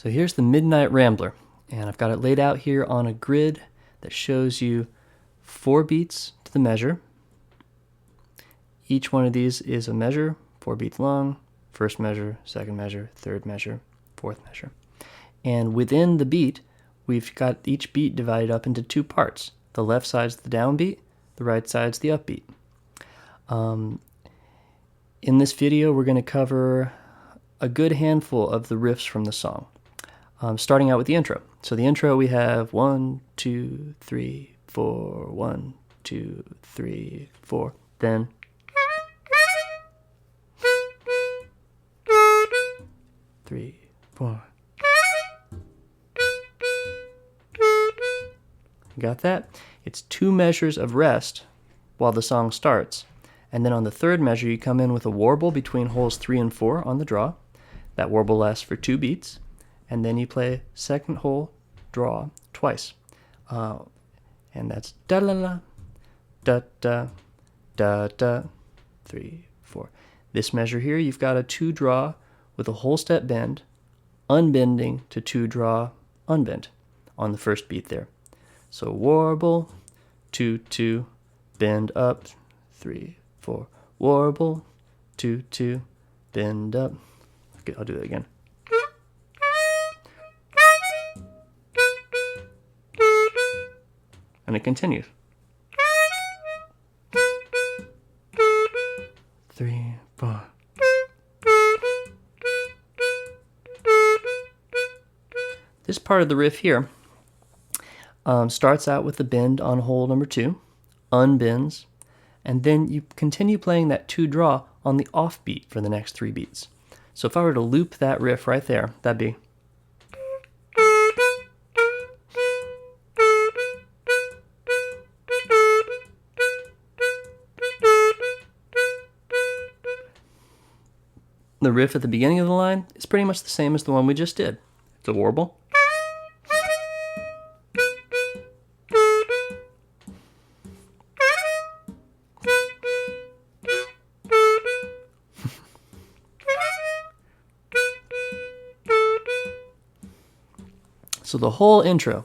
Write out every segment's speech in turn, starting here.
So here's the Midnight Rambler, and I've got it laid out here on a grid that shows you 4 beats to the measure. Each one of these is a measure, 4 beats long, first measure, second measure, third measure, fourth measure. And within the beat, we've got each beat divided up into 2 parts. The left side's the downbeat, the right side's the upbeat. In this video, we're going to cover a good handful of the riffs from the song, starting out with the intro. So the intro, we have 1, 2, 3, 4, 1, 2, 3, 4. Then 3, 4. Got that? It's 2 measures of rest while the song starts. And then on the third measure, you come in with a warble between holes 3 and 4 on the draw. That warble lasts for 2 beats. And then you play second hole draw twice. And that's da-la-la, da-da, da-da, 3, 4. This measure here, you've got a 2 draw with a whole step bend, unbending to 2 draw unbent on the first beat there. So warble, 2, 2, bend up, 3, 4. Warble, 2, 2, bend up. Okay, I'll do that again. And it continues. 3, 4. This part of the riff here starts out with the bend on hole number 2, unbends, and then you continue playing that 2 draw on the off beat for the next 3 beats. So if I were to loop that riff right there, that'd be the riff at the beginning of the line is pretty much the same as the one we just did. It's a warble. So the whole intro,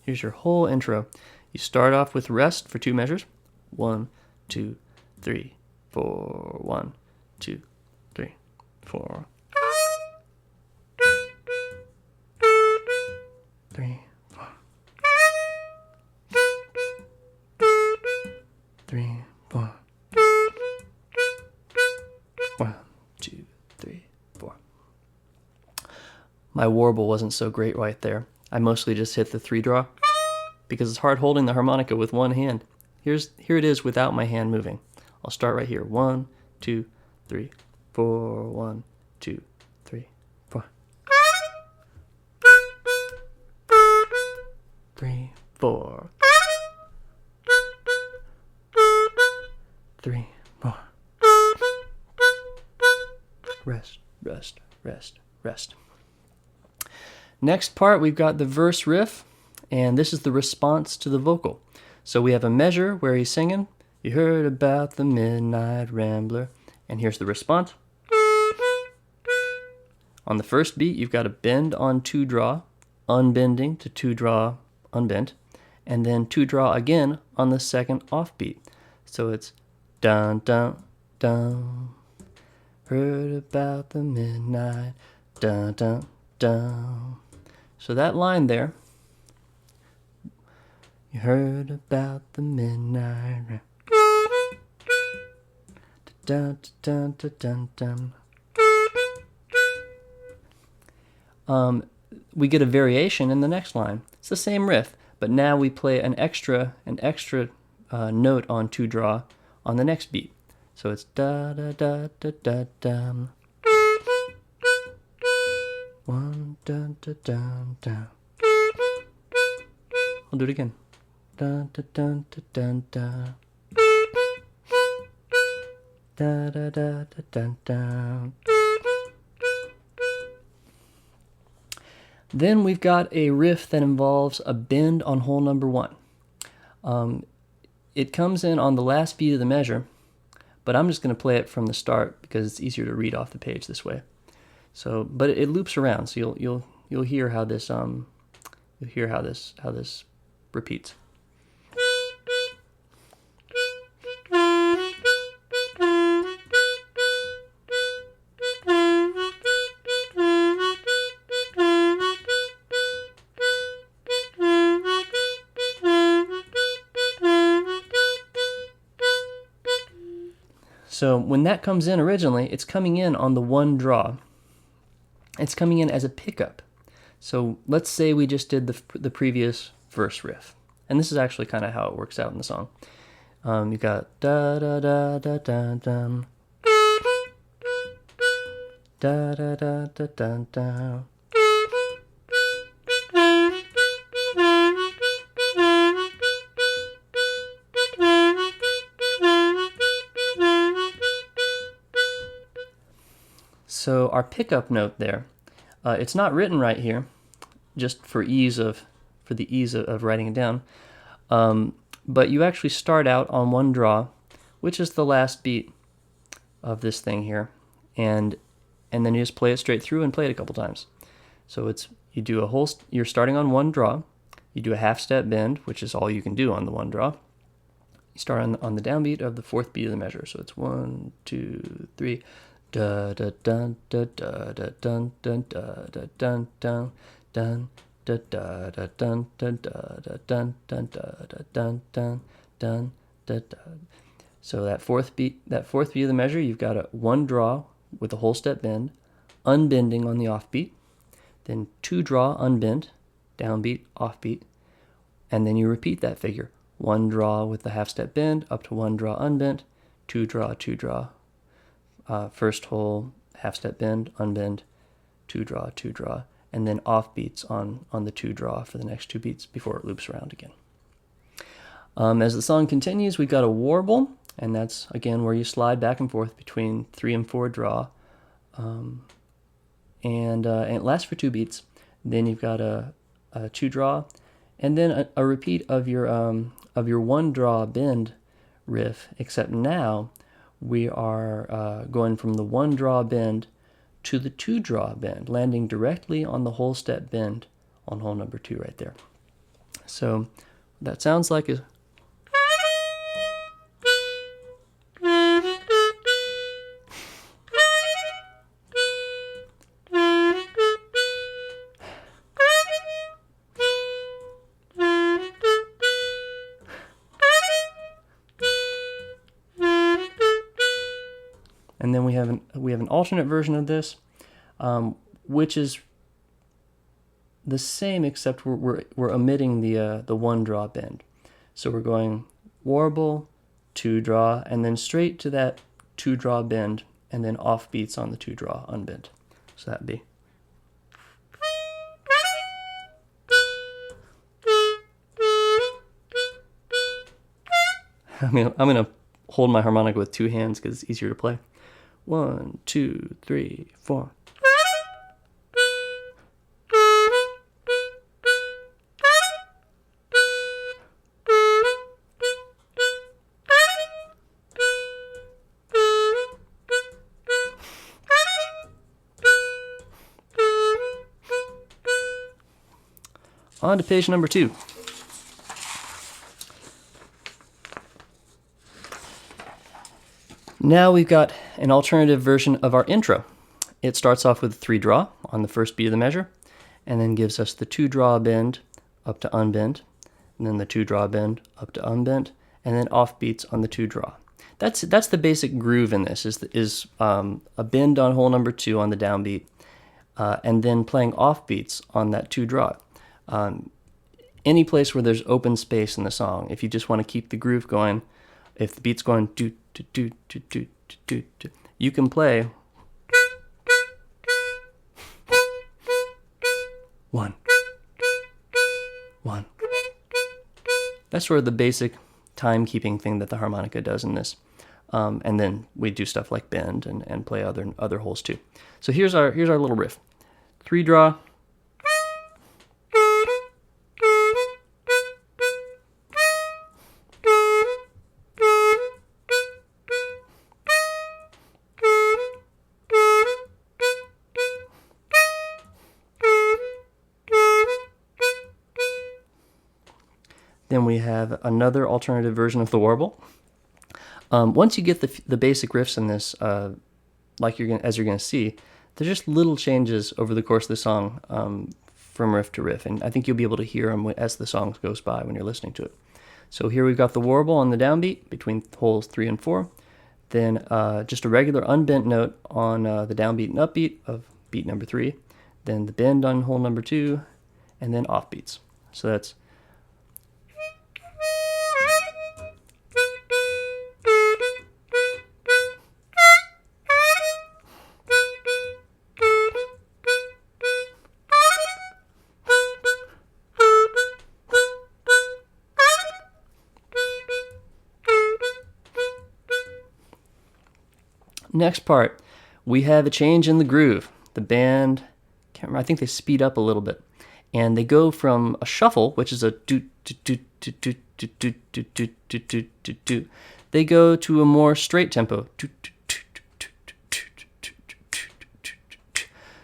here's your whole intro. You start off with rest for 2 measures. 1, 2, 3, 4, 1, 2, 3, 4. 3, 4. 3, 4. 1, 2, 3, 4. My warble wasn't so great right there. I mostly just hit the 3 draw because it's hard holding the harmonica with one hand. Here it is without my hand moving. I'll start right here. 1, 2, 3, 4. 1, 2, 3, 4. 3, 4. 3, 4. Rest, rest, rest, rest. Next part, we've got the verse riff, and this is the response to the vocal. So we have a measure where he's singing, "You heard about the Midnight Rambler," and here's the response. On the first beat, you've got a bend on 2 draw, unbending to 2 draw unbent, and then 2 draw again on the second off beat. So it's dun dun dun, heard about the midnight, dun dun dun. So that line there, you heard about the midnight, dun dun dun dun dun. We get a variation in the next line. It's the same riff, but now we play an extra note on 2 draw on the next beat. So it's da da da da da da. 1 dun dun dun dun. I'll do it again. Dun dun dun dun dun. Da da da da dun dun. Then we've got a riff that involves a bend on hole number 1. It comes in on the last beat of the measure, but I'm just going to play it from the start because it's easier to read off the page this way. So, but it loops around, so you'll hear how this repeats. So when that comes in originally, it's coming in on the one draw. It's coming in as a pickup. So let's say we just did the previous verse riff. And this is actually kind of how it works out in the song. You got da da da da da dum, da da da da da da. So our pickup note there, it's not written right here, just for the ease of writing it down. But you actually start out on one draw, which is the last beat of this thing here, and then you just play it straight through and play it a couple times. So you're starting on one draw, you do a half step bend, which is all you can do on the one draw. You start on the downbeat of the fourth beat of the measure. So it's 1, 2, 3. Da da dun da da da dun dun da da dun dun dun da da da dun dun da da dun dun da da dun dun dun da da. So that fourth beat of the measure, you've got a one draw with a whole step bend, unbending on the offbeat, then two draw unbend, downbeat, offbeat, and then you repeat that figure. One draw with the half step bend up to one draw unbent, two draw, first whole half step bend, unbend, two draw, and then off beats on the two draw for the next two beats before it loops around again. As the song continues, we've got a warble, and that's again where you slide back and forth between 3 and 4 draw, and it lasts for 2 beats. Then you've got a 2 draw, and then a repeat of your 1 draw bend riff, except now we are going from the 1 draw bend to the 2 draw bend, landing directly on the whole step bend on hole number 2 right there. So that sounds like a and then we have an alternate version of this, which is the same except we're omitting the 1 draw bend. So we're going warble, 2 draw, and then straight to that 2 draw bend, and then off beats on the 2 draw unbend. So that'd be. I'm gonna hold my harmonica with 2 hands because it's easier to play. 1, 2, 3, 4. On to page number 2. Now we've got an alternative version of our intro. It starts off with a 3 draw on the first beat of the measure, and then gives us the 2 draw bend up to unbend, and then the 2 draw bend up to unbend, and then off beats on the 2 draw. That's the basic groove in this, is a bend on hole number 2 on the downbeat, and then playing off beats on that 2 draw. Any place where there's open space in the song, if you just want to keep the groove going, if the beat's going do do do do do do do, you can play 1 1. That's sort of the basic timekeeping thing that the harmonica does in this, and then we do stuff like bend and play other holes too. So here's our little riff: 3 draw. Then we have another alternative version of the warble. Once you get the basic riffs in this, as you're gonna see, there's just little changes over the course of the song from riff to riff, and I think you'll be able to hear them as the song goes by when you're listening to it. So here we've got the warble on the downbeat between holes 3 and 4, then just a regular unbent note on the downbeat and upbeat of beat number 3, then the bend on hole number 2, and then offbeats. So that's next part. We have a change in the groove. The band, can't remember, I think they speed up a little bit, and they go from a shuffle, which is a do do do do do do do do do do do do do. They go to a more straight tempo.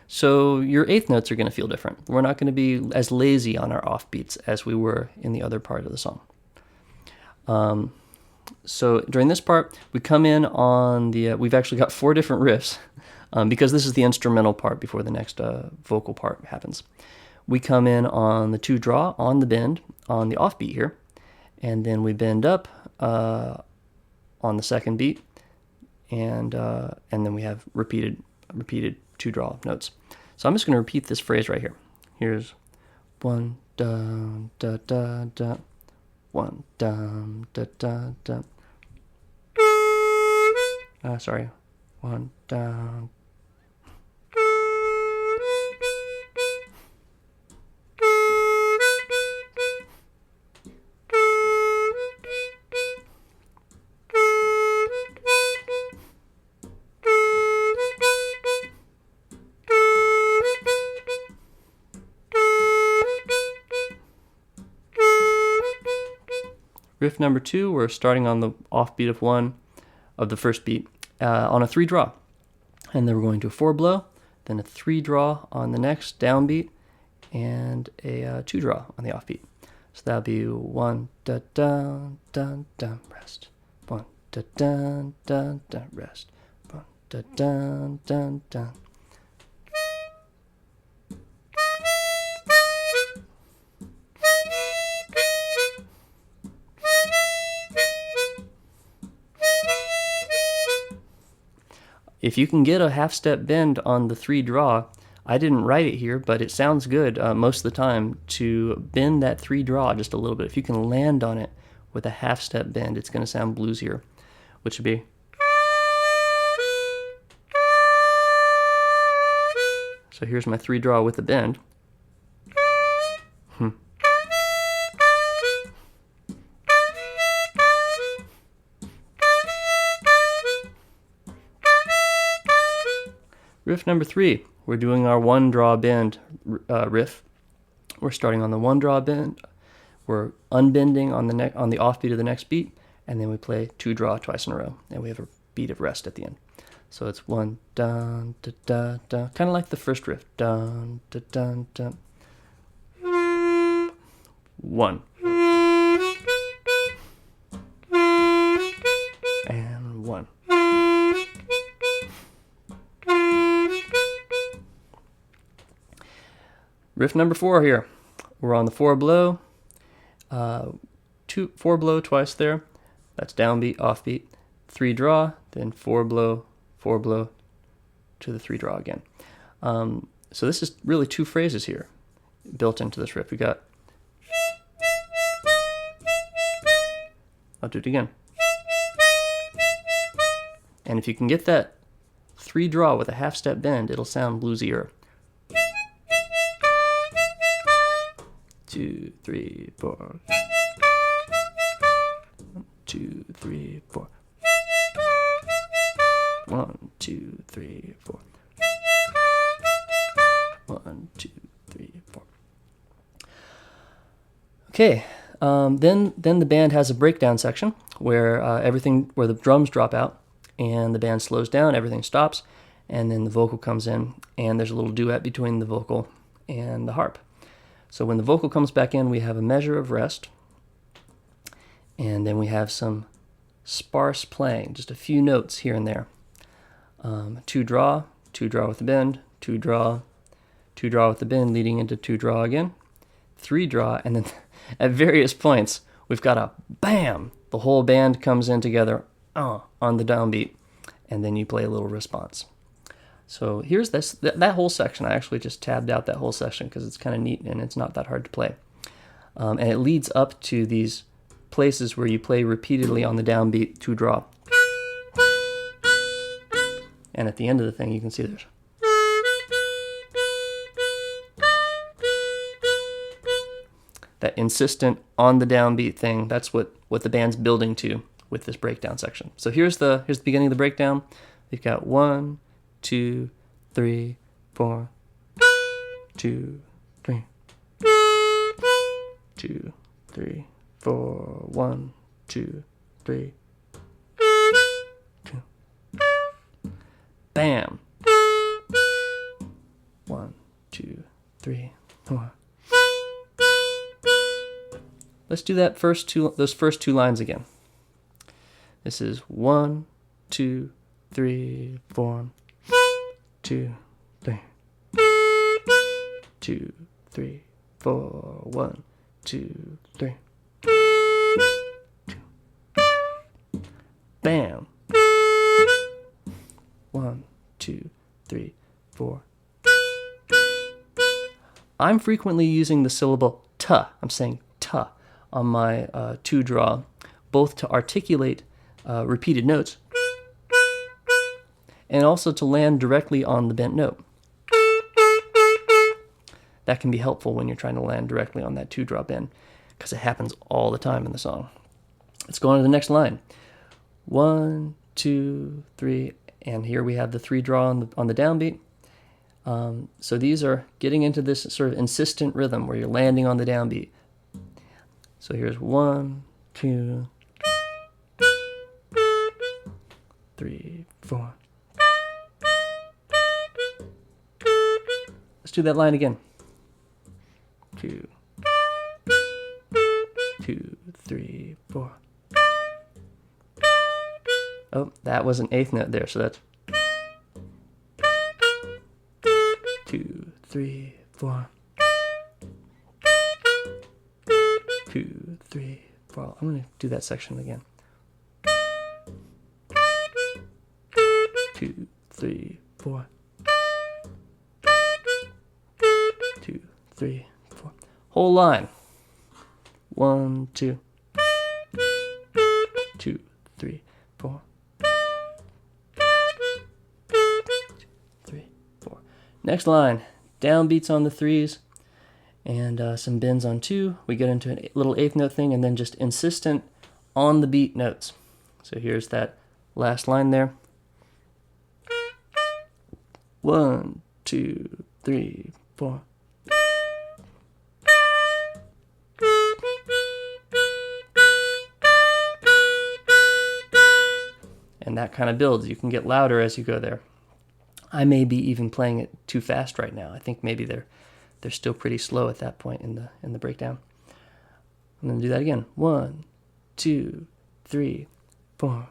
So your eighth notes are going to feel different. We're not going to be as lazy on our offbeats as we were in the other part of the song. So during this part, we come in on the, we've actually got 4 different riffs because this is the instrumental part before the next vocal part happens. We come in on the 2 draw, on the bend, on the offbeat here, and then we bend up on the second beat, and then we have repeated 2 draw notes. So I'm just going to repeat this phrase right here. Here's 1 da da da da. 1 dum da da da. Sorry. 1 dum. Riff number 2, we're starting on the offbeat of 1 of the first beat on a 3 draw. And then we're going to a 4 blow, then a 3 draw on the next downbeat, and a 2 draw on the offbeat. So that'll be 1 da da da da rest. 1 da da da da rest. 1 da da da da. If you can get a half-step bend on the 3 draw, I didn't write it here, but it sounds good most of the time to bend that 3 draw just a little bit. If you can land on it with a half-step bend, it's going to sound bluesier, which would be... So here's my 3 draw with the bend. Riff number 3, we're doing our 1 draw bend riff. We're starting on the 1 draw bend, we're unbending on the offbeat of the next beat, and then we play 2 draw twice in a row, and we have a beat of rest at the end. So it's 1 dun da da da, kind of like the first riff, dun da dun dun. 1 and 1. Riff number 4 here. We're on the 4 blow, 4 blow twice there. That's downbeat, offbeat, 3 draw, then 4 blow to the 3 draw again. So this is really 2 phrases here built into this riff. We got, I'll do it again. And if you can get that 3 draw with a half step bend, it'll sound bluesier. 2, 3, 4. 1, 2, 3, 4. 1, 2, 3, 4. 1, 2, 3, 4. Okay, then the band has a breakdown section where where the drums drop out and the band slows down, everything stops, and then the vocal comes in, and there's a little duet between the vocal and the harp. So when the vocal comes back in, we have a measure of rest, And then we have some sparse playing, just a few notes here and there. Two draw with the bend, two draw with the bend, leading into two draw again, three draw, and then at various points we've got a bam. The whole band comes in together on the downbeat, and then you play a little response. So here's that whole section. I actually just tabbed out that whole section because it's kind of neat and it's not that hard to play. And it leads up to these places where you play repeatedly on the downbeat two draw. And at the end of the thing, you can see there's that insistent on the downbeat thing. That's what the band's building to with this breakdown section. So here's the beginning of the breakdown. We've got 1, 2, 3, 4, 2, 3, 2, 3, 4, 1, 2, 3, 2. Bam. 1, 2, 3, 4. Let's do those first two lines again. This is 1, 2, 3, 4, 2, 3, 2, 3, 4, 1, 2, 3, 2. Bam. 1, 2, 3, 4. I'm frequently using the syllable t. I'm saying t on my two draw, both to articulate repeated notes and also to land directly on the bent note. That can be helpful when you're trying to land directly on that two draw bend because it happens all the time in the song. Let's go on to the next line. 1, 2, 3, and here we have the three draw on the downbeat. So these are getting into this sort of insistent rhythm where you're landing on the downbeat. So here's 1, 2, 3, 4. Let's do that line again. 2, 2, 3, 4. Oh, that was an eighth note there, so that's 2, 3, 4. 2, 3, 4. I'm going to do that section again. 2, 3, 4. 2, 3, 4. Whole line. 1, 2. 2, 3, 4. 3, 4. Next line. Downbeats on the threes and some bends on two. We get into a little eighth note thing and then just insistent on the beat notes. So here's that last line there. 1, 2, 3, 4. And that kind of builds. You can get louder as you go there. I may be even playing it too fast right now. I think maybe they're still pretty slow at that point in the breakdown. I'm going to do that again. 1, 2, 3, 4.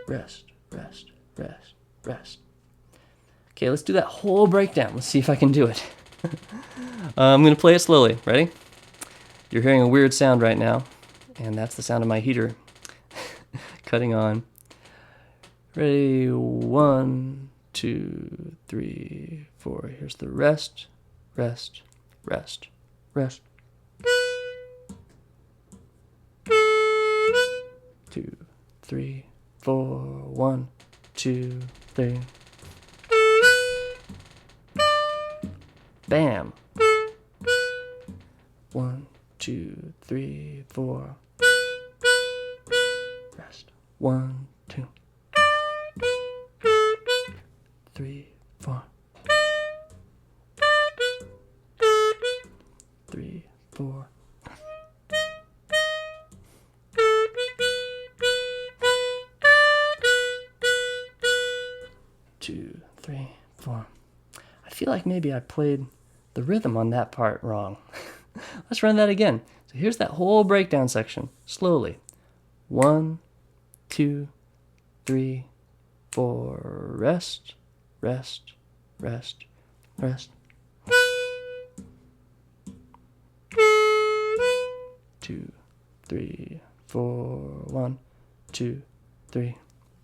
Rest, rest, rest, rest. Okay, let's do that whole breakdown. Let's see if I can do it. I'm going to play it slowly. Ready? You're hearing a weird sound right now, and that's the sound of my heater cutting on. Ready? 1, 2, 3, 4. Here's the rest, rest, rest, rest. 2, 3, 4. 1, 2, 3. Bam. 1, 2, 3, 4. Rest. 1, 2, 3, 4. 3, 4. 2, 3, 4. feel like maybe I played the rhythm on that part wrong. Let's run that again. So here's that whole breakdown section, slowly. 1, 2, 3, 4, rest, rest, rest, rest. 2, 3, 4, 1, 2, 3,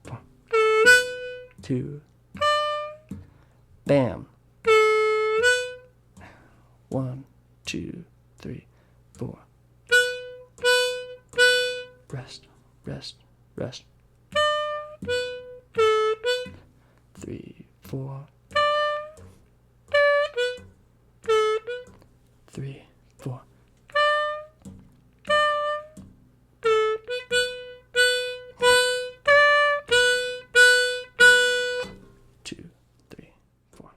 4. 2. Bam. 1, 2, 3, 4. Rest, rest, rest. 3, 4. 3, 4. 2, 3, 4.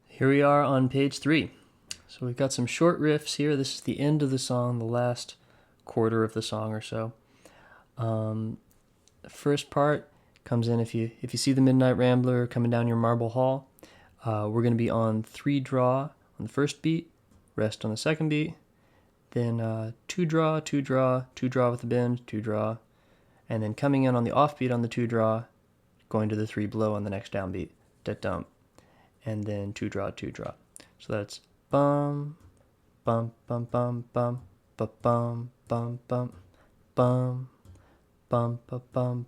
Here we are on page 3. So we've got some short riffs here. This is the end of the song, the last quarter of the song or so. The first part comes in, if you see the Midnight Rambler coming down your marble hall, we're going to be on 3 draw on the first beat, rest on the second beat, then 2 draw, 2 draw, 2 draw with the bend, 2 draw, and then coming in on the offbeat on the 2 draw, going to the 3 blow on the next downbeat, dat dump, and then 2 draw, 2 draw. So that's bum, bum, bum, bum, bum, bum, bum, bum, bum, bum, bum, bum, bum,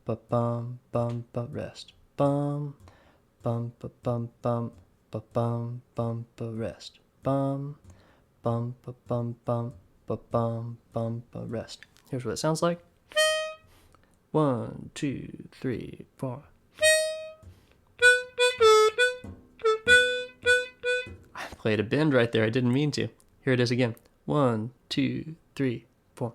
bum, bum, bum, bum, rest, bum, bum, bum, bum, bum, bum, bum, bum, rest, bum, bum, bum, bum, bum, bum, bum, bum, rest. Here's what it sounds like. 1, 2, 3, 4. I played a bend right there. I didn't mean to. Here it is again. 1, 2, 3, 4.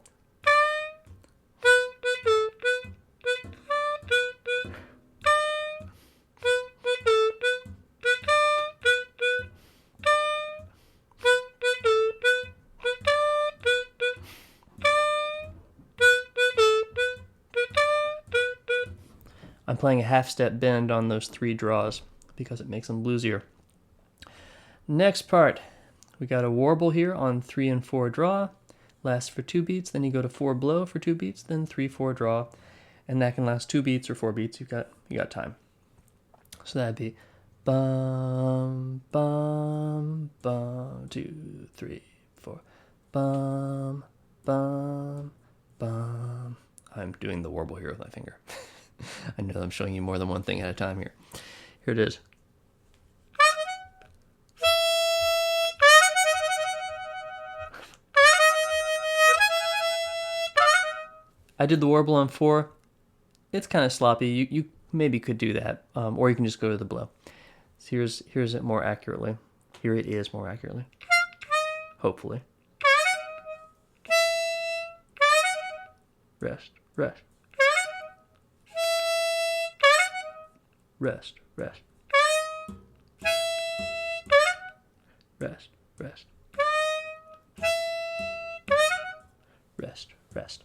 I'm playing a half-step bend on those 3 draws because it makes them bluesier. Next part, we got a warble here on 3 and 4 draw, lasts for 2 beats, then you go to 4 blow for 2 beats, then 3, 4 draw, and that can last 2 beats or 4 beats. You got time. So that'd be bum, bum, bum, 2, 3, 4, bum, bum, bum. I'm doing the warble here with my finger. I know I'm showing you more than one thing at a time here. Here it is. I did the warble on 4. It's kind of sloppy. You maybe could do that, or you can just go to the blow. So here's it more accurately. Here it is more accurately. Hopefully. Rest, rest. Rest, rest. Rest, rest. Rest, rest.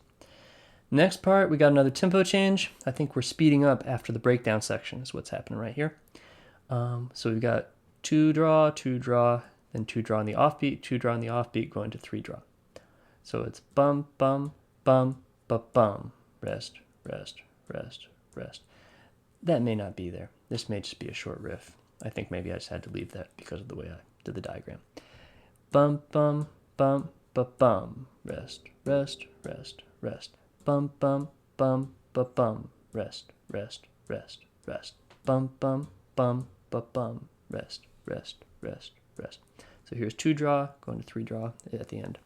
Next part, we got another tempo change. I think we're speeding up after the breakdown section is what's happening right here. So we've got 2 draw, 2 draw, then 2 draw on the offbeat, 2 draw on the offbeat, going to 3 draw. So it's bum, bum, bum, bum, bum. Rest, rest, rest, rest. That may not be there. This may just be a short riff. I think maybe I just had to leave that because of the way I did the diagram. Bum, bum, bum, bum, bum. Rest, rest, rest, rest. Bum, bum, bum, bum, bum. Rest, rest, rest, rest. Bum, bum, bum, bum, bum. Rest, rest, rest, rest. So here's 2 draw, going to 3 draw at the end.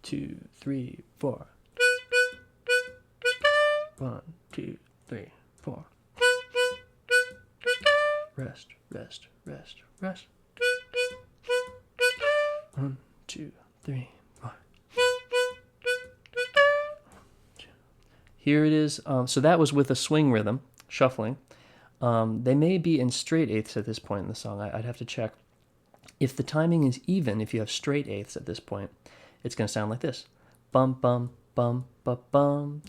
2, 3, 4. 1, 2, 3, 4. Rest, rest, rest, rest. 1, 2, 3, 4. Here it is. So that was with a swing rhythm, shuffling. They may be in straight eighths at this point in the song. I'd have to check. If the timing is even, if you have straight eighths at this point, it's going to sound like this. Bum, bum, bum, bum, bum,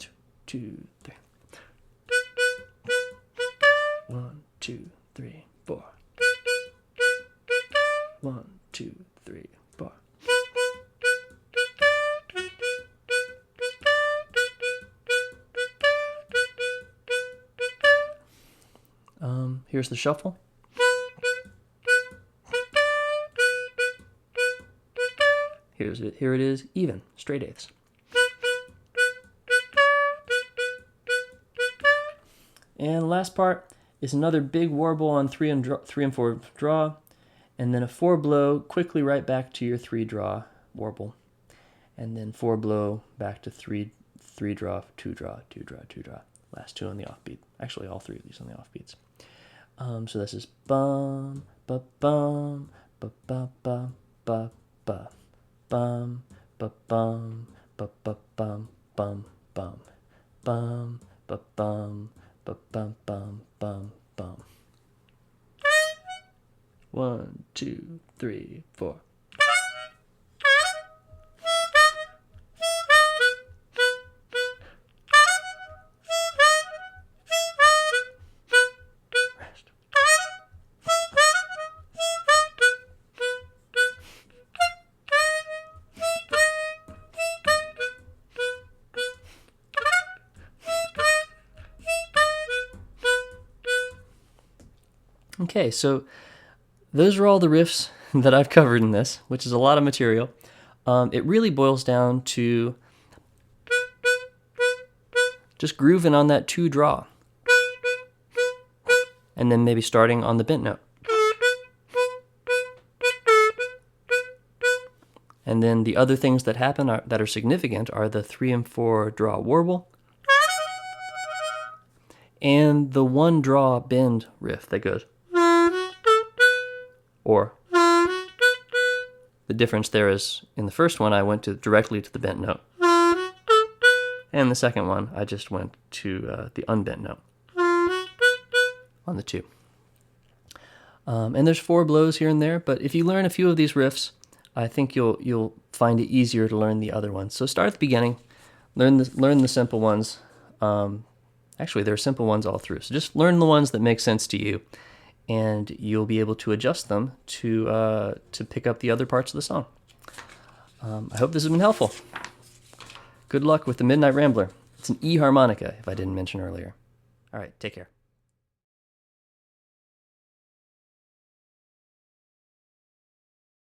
2, 3. 1, 2, 3, 4. 1, 2, 3, 4. Here's the shuffle. Here it is, even, straight eighths. And the last part is another big warble on 3 and 4 draw, and then a 4 blow quickly right back to your 3 draw warble, and then 4 blow back to 3 draw, 2 draw, 2 draw, 2 draw. Last 2 on the offbeat. Actually, all 3 of these on the offbeats. So this is bum ba bum ba ba ba ba ba bum ba bum ba ba bum bum bum bum ba bum ba bum bum bum bum. 1, 2, 3, 4. Okay, so those are all the riffs that I've covered in this, which is a lot of material. It really boils down to just grooving on that 2 draw, and then maybe starting on the bent note. And then the other things that happen that are significant are the 3 and 4 draw warble, and the 1 draw bend riff that goes, or the difference there is in the first one I went directly to the bent note, and the second one I just went to the unbent note on the 2. And there's 4 blows here and there, but if you learn a few of these riffs, I think you'll find it easier to learn the other ones. So start at the beginning, learn the simple ones. Actually, there are simple ones all through. So just learn the ones that make sense to you, and you'll be able to adjust them to pick up the other parts of the song. I hope this has been helpful. Good luck with the Midnight Rambler. It's an E harmonica, if I didn't mention earlier. All right, take care.